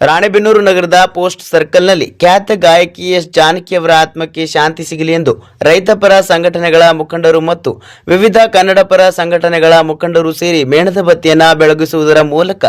ರಾಣೆಬೆನ್ನೂರು ನಗರದ ಪೋಸ್ಟ್ ಸರ್ಕಲ್ನಲ್ಲಿ ಖ್ಯಾತ ಗಾಯಕಿ ಎಸ್ ಜಾನಕಿ ಅವರ ಆತ್ಮಕ್ಕೆ ಶಾಂತಿ ಸಿಗಲಿ ಎಂದು ರೈತ ಪರ ಸಂಘಟನೆಗಳ ಮುಖಂಡರು ಮತ್ತು ವಿವಿಧ ಕನ್ನಡ ಪರ ಸಂಘಟನೆಗಳ ಮುಖಂಡರು ಸೇರಿ ಮೇಣದ ಬತ್ತಿಯನ್ನು ಬೆಳಗಿಸುವುದರ ಮೂಲಕ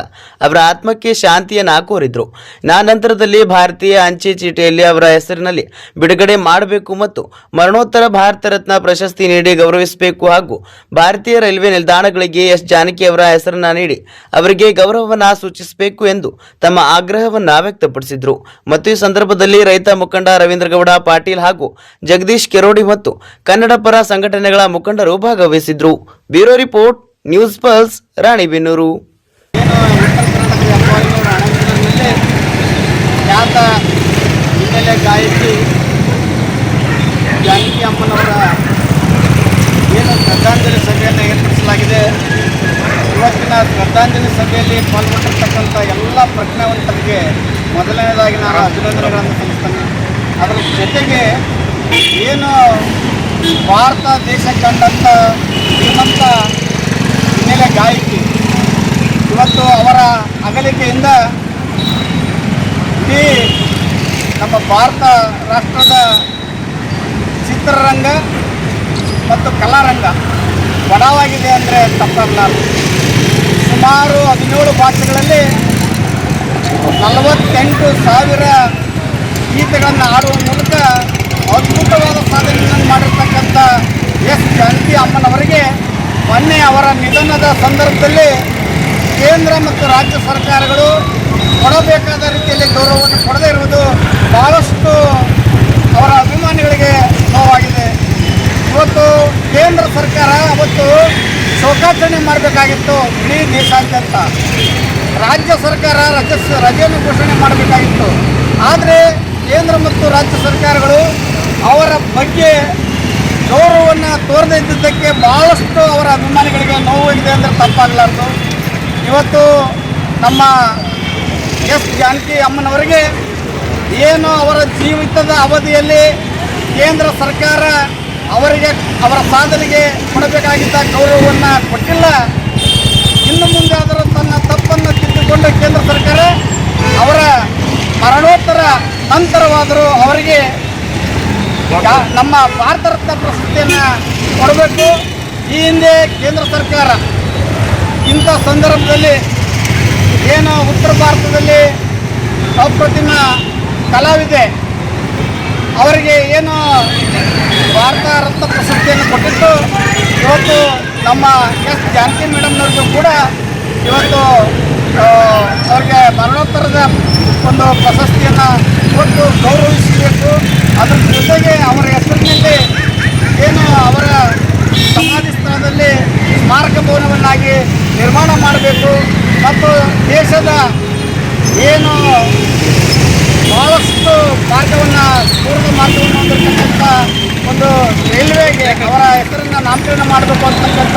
ಅವರ ಆತ್ಮಕ್ಕೆ ಶಾಂತಿಯನ್ನು ಕೋರಿದರು. ನಂತರದಲ್ಲಿ ಭಾರತೀಯ ಅಂಚೆ ಚೀಟಿಯಲ್ಲಿ ಅವರ ಹೆಸರಿನಲ್ಲಿ ಬಿಡುಗಡೆ ಮಾಡಬೇಕು ಮತ್ತು ಮರಣೋತ್ತರ ಭಾರತ ರತ್ನ ಪ್ರಶಸ್ತಿ ನೀಡಿ ಗೌರವಿಸಬೇಕು ಹಾಗೂ ಭಾರತೀಯ ರೈಲ್ವೆ ನಿಲ್ದಾಣಗಳಿಗೆ ಎಸ್ ಜಾನಕಿ ಅವರ ಹೆಸರನ್ನು ನೀಡಿ ಅವರಿಗೆ ಗೌರವವನ್ನು ಸೂಚಿಸಬೇಕು ಎಂದು ತಮ್ಮ ಆಗ್ರಹವನ್ನು ವ್ಯಕ್ತಪಡಿಸಿದರು. ಮತ್ತು ಈ ಸಂದರ್ಭದಲ್ಲಿ ರೈತ ಮುಖಂಡ ರವೀಂದ್ರಗೌಡ ಪಾಟೀಲ್ ಹಾಗೂ ಜಗದೀಶ್ ಕೆರೋಡಿ ಮತ್ತು ಕನ್ನಡ ಪರ ಸಂಘಟನೆಗಳ ಮುಖಂಡರು ಭಾಗವಹಿಸಿದ್ರು. Bureau report, news pulse, Ranebennur. ಖ್ಯಾತ ಹಿನ್ನೆಲೆ ಗಾಯಕಿ ಜಾನಕಿ ಅಮ್ಮನವರ ಏನು ಶ್ರದ್ಧಾಂಜಲಿ ಸಭೆಯನ್ನು ಏರ್ಪಡಿಸಲಾಗಿದೆ. ಇವತ್ತಿನ ಶ್ರದ್ಧಾಂಜಲಿ ಸಭೆಯಲ್ಲಿ ಪಾಲ್ಗೊಂಡಿರ್ತಕ್ಕಂಥ ಎಲ್ಲ ಪ್ರಜ್ಞಾವಂತರಿಗೆ ಮೊದಲನೇದಾಗಿ ನಾನು ಅಭಿನಂದನೆಗಳನ್ನು ಸಲ್ಲಿಸ್ತೇನೆ. ಅದರ ಜೊತೆಗೆ ಏನು ಭಾರತ ದೇಶ ಕಂಡಂಥ ಶ್ರೀಮಂತ ಹಿನ್ನೆಲೆ ಗಾಯಕಿ ಇವತ್ತು ಅವರ ಅಗಲಿಕೆಯಿಂದ ಇಡೀ ನಮ್ಮ ಭಾರತ ರಾಷ್ಟ್ರದ ಚಿತ್ರರಂಗ ಮತ್ತು ಕಲಾರಂಗ ಬಡವಾಗಿದೆ ಅಂದರೆ ತಪ್ಪಾಗಲಾರದು. ಸುಮಾರು 17 ಭಾಷೆಗಳಲ್ಲಿ 48,000 ಗೀತೆಗಳನ್ನು ಆಡುವ ಮೂಲಕ ಅದ್ಭುತವಾದ ಸಾಧನೆಯನ್ನು ಮಾಡಿರ್ತಕ್ಕಂಥ ಎಸ್ ಜಾನಕಿ ಅಮ್ಮನವರಿಗೆ ಮೊನ್ನೆ ಅವರ ನಿಧನದ ಸಂದರ್ಭದಲ್ಲಿ ಕೇಂದ್ರ ಮತ್ತು ರಾಜ್ಯ ಸರ್ಕಾರಗಳು ಕೊಡಬೇಕಾದ ರೀತಿಯಲ್ಲಿ ಗೌರವವನ್ನು ಕೊಡದೇ ಇರುವುದು ಬಹಳಷ್ಟು ಅವರ ಅಭಿಮಾನಿಗಳಿಗೆ ನೋವಾಗಿದೆ. ಇವತ್ತು ಕೇಂದ್ರ ಸರ್ಕಾರ ಅವತ್ತು ಶೋಕಾಚರಣೆ ಮಾಡಬೇಕಾಗಿತ್ತು ಇಡೀ ದೇಶಾದ್ಯಂತ. ರಾಜ್ಯ ಸರ್ಕಾರ ರಜೆಯನ್ನು ಘೋಷಣೆ ಮಾಡಬೇಕಾಗಿತ್ತು. ಆದರೆ ಕೇಂದ್ರ ಮತ್ತು ರಾಜ್ಯ ಸರ್ಕಾರಗಳು ಅವರ ಬಗ್ಗೆ ಗೌರವವನ್ನು ತೋರದೇ ಇದ್ದಿದ್ದಕ್ಕೆ ಭಾಳಷ್ಟು ಅವರ ಅಭಿಮಾನಿಗಳಿಗೆ ನೋವಾಗಿದೆ ಅಂದರೆ ತಪ್ಪಾಗಲಾರ್ದು. ಇವತ್ತು ನಮ್ಮ ಎಸ್ ಜಾನಕಿ ಅಮ್ಮನವರಿಗೆ ಏನು ಅವರ ಜೀವಿತದ ಅವಧಿಯಲ್ಲಿ ಕೇಂದ್ರ ಸರ್ಕಾರ ಅವರಿಗೆ ಅವರ ಸಾಧನೆಗೆ ಕೊಡಬೇಕಾಗಿದ್ದ ಗೌರವವನ್ನು ಕೊಟ್ಟಿಲ್ಲ. ಇನ್ನು ಮುಂದೆ ಅದರ ತನ್ನ ತಪ್ಪನ್ನು ತಿದ್ದುಕೊಂಡು ಕೇಂದ್ರ ಸರ್ಕಾರ ಅವರ ಮರಣೋತ್ತರ ನಂತರವಾದರೂ ಅವರಿಗೆ ನಮ್ಮ ಭಾರತ ರತ್ನ ಪ್ರಶಸ್ತಿಯನ್ನು ಕೊಡಬೇಕು. ಈ ಹಿಂದೆ ಕೇಂದ್ರ ಸರ್ಕಾರ ಇಂಥ ಸಂದರ್ಭದಲ್ಲಿ ಏನು ಉತ್ತರ ಭಾರತದಲ್ಲಿ ಅಪ್ರತಿಮ ಕಲಾವಿದೆ ಅವರಿಗೆ ಏನು ಭಾರತ ರತ್ನ ಪ್ರಶಸ್ತಿಯನ್ನು ಕೊಟ್ಟಿತ್ತು. ಇವತ್ತು ನಮ್ಮ ಎಸ್ ಜಾನಕಿ ಮೇಡಮ್ನವ್ರಿಗೂ ಕೂಡ ಇವತ್ತು ಅವರಿಗೆ ಮರಣೋತ್ತರದ ಒಂದು ಪ್ರಶಸ್ತಿಯನ್ನು ಕೊಟ್ಟು ಗೌರವಿಸಬೇಕು. ಅದರ ಜೊತೆಗೆ ಅವರ ಹೆಸರಿನಲ್ಲಿ ಏನು ಅವರ ಸಮಾಧಿ ಸ್ಥಳದಲ್ಲಿ ಸ್ಮಾರಕ ಭವನವನ್ನಾಗಿ ನಿರ್ಮಾಣ ಮಾಡಬೇಕು ಮತ್ತು ದೇಶದ ಏನು ಬಹಳಷ್ಟು ಮಾರ್ಗವನ್ನು ಪೂರ್ವ ಮಾರ್ಗವನ್ನು ಹೊಂದಿರತಕ್ಕಂಥ ಒಂದು ರೈಲ್ವೆಗೆ ಅವರ ಹೆಸರನ್ನು ನಾಮಕರಣ ಮಾಡಬೇಕು ಅಂತಕ್ಕಂಥ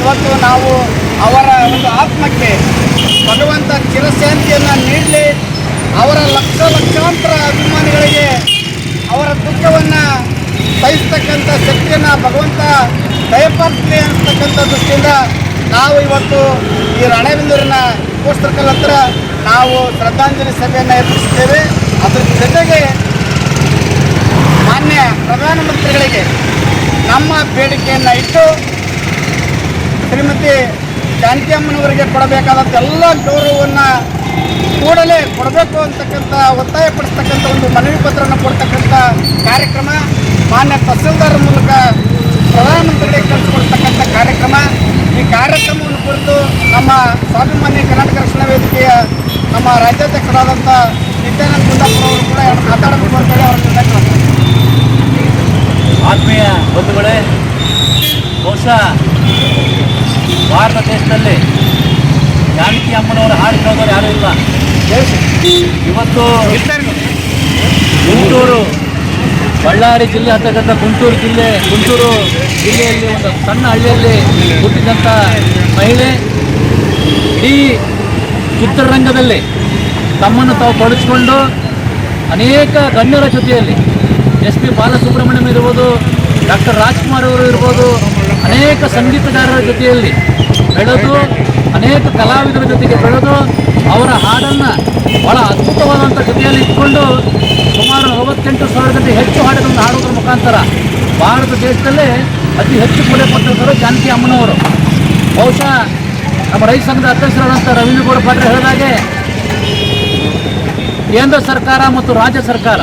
ಇವತ್ತು ನಾವು ಅವರ ಒಂದು ಆತ್ಮಕ್ಕೆ ಭಗವಂತ ಚಿರಶಾಂತಿಯನ್ನು ನೀಡಲಿ. ಅವರ ಲಕ್ಷಾಂತರ ಅಭಿಮಾನಿಗಳಿಗೆ ಅವರ ದುಃಖವನ್ನು ಸಹಿಸ್ತಕ್ಕಂಥ ಶಕ್ತಿಯನ್ನು ಭಗವಂತ ದಯಪಾಲಿಸಲಿ ಅನ್ನತಕ್ಕಂಥ ದೃಷ್ಟಿಯಿಂದ ನಾವು ಇವತ್ತು ಈ ರಾಣೆಬೆನ್ನೂರಿನ ಪೋಸ್ಟ್ ಸರ್ಕಲ್ ಹತ್ರ ನಾವು ಶ್ರದ್ಧಾಂಜಲಿ ಸಭೆಯನ್ನು ಏರ್ಪಡಿಸಿದ್ದೇವೆ. ಅದರ ಜೊತೆಗೆ ಮಾನ್ಯ ಪ್ರಧಾನಮಂತ್ರಿಗಳಿಗೆ ನಮ್ಮ ಬೇಡಿಕೆಯನ್ನು ಇಟ್ಟು ಶ್ರೀಮತಿ ಜಾನಕಿ ಅಮ್ಮನವರಿಗೆ ಕೊಡಬೇಕಾದಂಥ ಎಲ್ಲ ಗೌರವವನ್ನು ಕೂಡಲೇ ಕೊಡಬೇಕು ಅಂತಕ್ಕಂಥ ಒತ್ತಾಯಪಡಿಸ್ತಕ್ಕಂಥ ಒಂದು ಮನವಿ ಪತ್ರವನ್ನು ಕೊಡ್ತಕ್ಕಂಥ ಕಾರ್ಯಕ್ರಮ ಮಾನ್ಯ ತಹಸೀಲ್ದಾರ್ ಮೂಲಕ ಪ್ರಧಾನಮಂತ್ರಿಗಳಿಗೆ ಕಳಿಸಿಕೊಡ್ತಕ್ಕಂಥ ಕಾರ್ಯಕ್ರಮ. ಈ ಕಾರ್ಯಕ್ರಮವನ್ನು ಕುರಿತು ನಮ್ಮ ಸ್ವಾಭಿಮಾನಿ ಕರ್ನಾಟಕ ರಕ್ಷಣಾ ವೇದಿಕೆಯ ನಮ್ಮ ರಾಜ್ಯಾಧ್ಯಕ್ಷರಾದಂಥ ನಿತ್ಯಾನಂದ ಗುಂಡಾಪುರ ಅವರು ಕೂಡ ಮಾತಾಡಬೇಕು ಅಂತೇಳಿ ಅವರ ಆತ್ಮೀಯ ಬಂಧುಗಳೇ, ಬಹುಶಃ ಭಾರತ ದೇಶದಲ್ಲಿ ಜಾನಕಿ ಅಮ್ಮನವರ ಹಾಡು ಕೇಳೋರು ಯಾರೂ ಇಲ್ಲ. ಇವತ್ತು ಗುಂಟೂರು, ಬಳ್ಳಾರಿ ಜಿಲ್ಲೆ ಅಂತಕ್ಕಂಥ ಗುಂಟೂರು ಜಿಲ್ಲೆಯಲ್ಲಿ ಒಂದು ಸಣ್ಣ ಹಳ್ಳಿಯಲ್ಲಿ ಹುಟ್ಟಿದಂಥ ಮಹಿಳೆ ಇಡೀ ಚಿತ್ರರಂಗದಲ್ಲಿ ತಮ್ಮನ್ನು ತಾವು ಪಡಿಸಿಕೊಂಡು ಅನೇಕ ಗಣ್ಯರ ಜೊತೆಯಲ್ಲಿ ಎಸ್ ಪಿ ಬಾಲಸುಬ್ರಹ್ಮಣ್ಯಂ ಇರ್ಬೋದು, ಡಾಕ್ಟರ್ ರಾಜ್ಕುಮಾರ್ ಅವರು ಇರ್ಬೋದು, ಅನೇಕ ಸಂಗೀತಗಾರರ ಜೊತೆಯಲ್ಲಿ ಬೆಳೆದು ಅನೇಕ ಕಲಾವಿದರ ಜೊತೆಗೆ ಬೆಳೆದು ಅವರ ಹಾಡನ್ನು ಬಹಳ ಅದ್ಭುತವಾದಂಥ ಜೊತೆಯಲ್ಲಿ ಇಟ್ಕೊಂಡು ಸುಮಾರು 48,000 ಹೆಚ್ಚು ಹಾಡುಗಳನ್ನು ಹಾಡುವುದರ ಮುಖಾಂತರ ಭಾರತ ದೇಶದಲ್ಲೇ ಅತಿ ಹೆಚ್ಚು ಕೊಲೆ ಪಟ್ಟಿರ್ತಾರೆ ಜಾನಕಿ ಅಮ್ಮನವರು. ಬಹುಶಃ ನಮ್ಮ ರೈತ ಸಂಘದ ಅಧ್ಯಕ್ಷರಾದಂಥ ರವೀಂದ್ರಗೌಡ ಪಾಟೀಲ್ ಹೇಳಿದಾಗೆ ಕೇಂದ್ರ ಸರ್ಕಾರ ಮತ್ತು ರಾಜ್ಯ ಸರ್ಕಾರ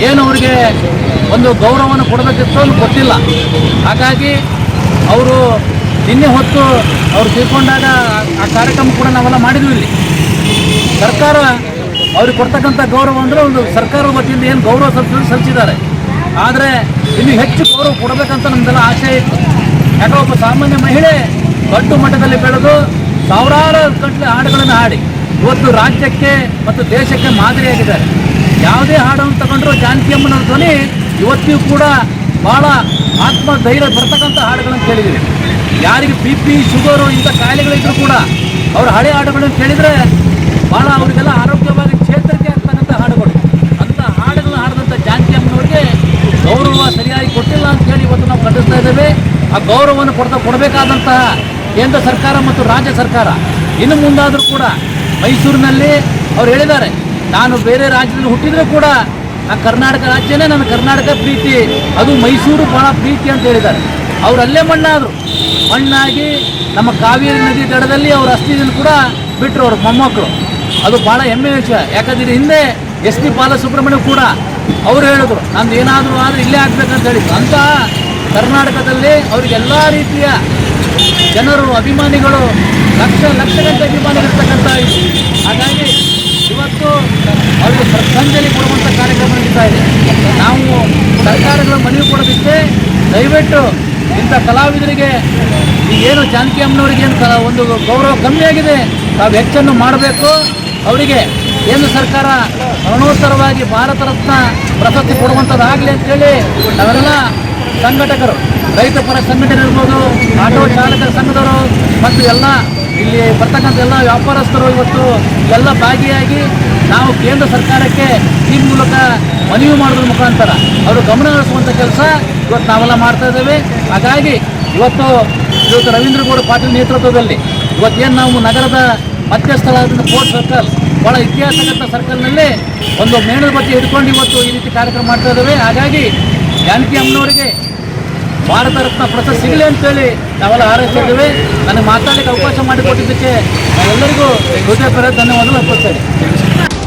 ಏನು ಅವರಿಗೆ ಒಂದು ಗೌರವವನ್ನು ಕೊಡಬೇಕಿತ್ತು ಅದು ಕೊಟ್ಟಿಲ್ಲ. ಹಾಗಾಗಿ ಅವರು ನಿನ್ನೆ ಹೊತ್ತು ಅವರು ತೀರ್ಕೊಂಡಾಗ ಆ ಕಾರ್ಯಕ್ರಮ ಕೂಡ ನಾವೆಲ್ಲ ಮಾಡಿದ್ವಿ. ಇಲ್ಲಿ ಸರ್ಕಾರ ಅವ್ರಿಗೆ ಕೊಡ್ತಕ್ಕಂಥ ಗೌರವ ಅಂದರೆ ಒಂದು ಸರ್ಕಾರದ ವತಿಯಿಂದ ಏನು ಗೌರವ ಸಲ್ಲಿಸಿದ್ದಾರೆ. ಆದರೆ ಇನ್ನು ಹೆಚ್ಚು ಗೌರವ ಕೊಡಬೇಕಂತ ನಮ್ದೆಲ್ಲ ಆಸೆ ಇತ್ತು. ಯಾಕಂದ್ರೆ ಒಬ್ಬ ಸಾಮಾನ್ಯ ಮಹಿಳೆ ದೊಡ್ಡ ಮಟ್ಟದಲ್ಲಿ ಬೆಳೆದು ಸಾವಿರಾರು ಗಟ್ಟಲೆ ಹಾಡುಗಳನ್ನು ಹಾಡಿ ಇವತ್ತು ರಾಜ್ಯಕ್ಕೆ ಮತ್ತು ದೇಶಕ್ಕೆ ಮಾದರಿಯಾಗಿದ್ದಾರೆ. ಯಾವುದೇ ಹಾಡನ್ನು ತಗೊಂಡ್ರು ಜಾನಕಿ ಅಮ್ಮನ ಧ್ವನಿ ಇವತ್ತಿಗೂ ಕೂಡ ಭಾಳ ಆತ್ಮಧೈರ್ಯ ಬರ್ತಕ್ಕಂಥ ಹಾಡುಗಳನ್ನು ಕೇಳಿದ್ದೀವಿ. ಯಾರಿಗೆ BP ಶುಗರು ಇಂಥ ಕಾಯಿಲೆಗಳಿದ್ರೂ ಕೂಡ ಅವರ ಹಳೆ ಹಾಡುಗಳನ್ನು ಕೇಳಿದರೆ ಭಾಳ ಅವರಿಗೆಲ್ಲ ಆರೋಗ್ಯವಾಗಿ ಚೇತರಿಕೆ ಆಗ್ತಕ್ಕಂಥ ಹಾಡುಗಳು. ಅಂಥ ಹಾಡುಗಳನ್ನು ಹಾಡಿದಂಥ ಜಾನಕಿ ಅಮ್ಮನವರಿಗೆ ಗೌರವ ಸರಿಯಾಗಿ ಕೊಟ್ಟಿಲ್ಲ ಅಂತ ಹೇಳಿ ಇವತ್ತು ನಾವು ಖಂಡಿಸ್ತಾ ಇದ್ದೇವೆ. ಆ ಗೌರವವನ್ನು ಕೊಡಬೇಕಾದಂತಹ ಕೇಂದ್ರ ಸರ್ಕಾರ ಮತ್ತು ರಾಜ್ಯ ಸರ್ಕಾರ ಇನ್ನು ಮುಂದಾದರೂ ಕೂಡ ಮೈಸೂರಿನಲ್ಲಿ ಅವ್ರು ಹೇಳಿದ್ದಾರೆ, ನಾನು ಬೇರೆ ರಾಜ್ಯದಲ್ಲಿ ಹುಟ್ಟಿದರೂ ಕೂಡ ಆ ಕರ್ನಾಟಕ ರಾಜ್ಯನೇ ನನ್ನ ಕರ್ನಾಟಕ ಪ್ರೀತಿ, ಅದು ಮೈಸೂರು ಭಾಳ ಪ್ರೀತಿ ಅಂತ ಹೇಳಿದ್ದಾರೆ. ಅವ್ರು ಅಲ್ಲೇ ಮಣ್ಣಾಗಿ ನಮ್ಮ ಕಾವೇರಿ ನದಿ ದಡದಲ್ಲಿ ಅವ್ರ ಅಸ್ಥಿಯನ್ನು ಕೂಡ ಬಿಟ್ಟರು ಅವ್ರ ಮೊಮ್ಮಕ್ಕಳು. ಅದು ಭಾಳ ಹೆಮ್ಮೆಯ ವಿಷಯ. ಯಾಕಂದರೆ ಹಿಂದೆ SP ಬಾಲಸುಬ್ರಹ್ಮಣ್ಯ ಕೂಡ ಅವರು ಹೇಳಿದ್ರು ನಂದು ಏನಾದರೂ ಆದರೆ ಇಲ್ಲೇ ಆಗಬೇಕಂತ ಹೇಳಿದ್ರು. ಅಂತ ಕರ್ನಾಟಕದಲ್ಲಿ ಅವರಿಗೆಲ್ಲ ರೀತಿಯ ಜನರು ಅಭಿಮಾನಿಗಳು ಲಕ್ಷಗಟ್ಟಲೆ ಅಭಿಮಾನಿಗಳಿರ್ತಕ್ಕಂಥ ಇದು. ಹಾಗಾಗಿ ಇವತ್ತು ಅವರಿಗೆ ಶ್ರದ್ಧಾಂಜಲಿ ಕೊಡುವಂಥ ಕಾರ್ಯಕ್ರಮ ನಡೀತಾ ಇದೆ. ನಾವು ಸರ್ಕಾರಗಳ ಮನವಿ ಕೊಡೋದಕ್ಕೆ ದಯವಿಟ್ಟು ಇಂಥ ಕಲಾವಿದರಿಗೆ ಏನು ಜಾನಕಿ ಅಮ್ಮನವರಿಗೆ ಏನು ಒಂದು ಗೌರವ ಕಮ್ಮಿಯಾಗಿದೆ, ತಾವು ಹೆಚ್ಚನ್ನು ಮಾಡಬೇಕು. ಅವರಿಗೆ ಕೇಂದ್ರ ಸರ್ಕಾರ ಮರಣೋತ್ತರವಾಗಿ ಭಾರತ ರತ್ನ ಪ್ರಶಸ್ತಿ ಕೊಡುವಂಥದ್ದಾಗಲಿ ಅಂತೇಳಿ ನಾವೆಲ್ಲ ಸಂಘಟಕರು, ರೈತ ಪರ ಸಂಘಟನೆ ಇರ್ಬೋದು, ಆಟೋ ಚಾಲಕರ ಸಂಘದವರು ಮತ್ತು ಎಲ್ಲ ಇಲ್ಲಿ ಬರ್ತಕ್ಕಂಥ ಎಲ್ಲ ವ್ಯಾಪಾರಸ್ಥರು ಇವತ್ತು ಎಲ್ಲ ಭಾಗಿಯಾಗಿ ನಾವು ಕೇಂದ್ರ ಸರ್ಕಾರಕ್ಕೆ ಈ ಮೂಲಕ ಮನವಿ ಮಾಡೋದ್ರ ಮುಖಾಂತರ ಅವರು ಗಮನ ಹರಿಸುವಂಥ ಕೆಲಸ ಇವತ್ತು ನಾವೆಲ್ಲ ಮಾಡ್ತಾ ಇದ್ದೇವೆ. ಹಾಗಾಗಿ ಇವತ್ತು ರವೀಂದ್ರಗೌಡ ಪಾಟೀಲ್ ನೇತೃತ್ವದಲ್ಲಿ ಇವತ್ತೇನು ನಾವು ನಗರದ ಮಧ್ಯಸ್ಥಳದಿಂದ ಕೋರ್ಟ್ ಸರ್ಕಲ್ ಭಾಳ ಇತಿಹಾಸಗತ ಸರ್ಕಲ್ನಲ್ಲಿ ಒಂದು ಮೇಣದ ಬತ್ತಿ ಹಿಡ್ಕೊಂಡು ಇವತ್ತು ಈ ರೀತಿ ಕಾರ್ಯಕ್ರಮ ಮಾಡ್ತಾ ಇದ್ದೇವೆ. ಹಾಗಾಗಿ ಜಾನಕಿ ಅಮ್ಮನವರಿಗೆ ಭಾರತ ರತ್ನ ಪ್ರಶಸ್ತಿ ಸಿಗಲಿ ಅಂತೇಳಿ ನಾವೆಲ್ಲ ಹಾರೈಸ್ತಾ ಇದ್ದೇವೆ. ನನಗೆ ಮಾತಾಡಲಿಕ್ಕೆ ಅವಕಾಶ ಮಾಡಿಕೊಟ್ಟಿದ್ದಕ್ಕೆ ನಾವೆಲ್ಲರಿಗೂ ಹೃದಯಪೂರ್ವಕ ಧನ್ಯವಾದಗಳು ಅರ್ಪಿಸ್ತಾ ಇದ್ದೇವೆ.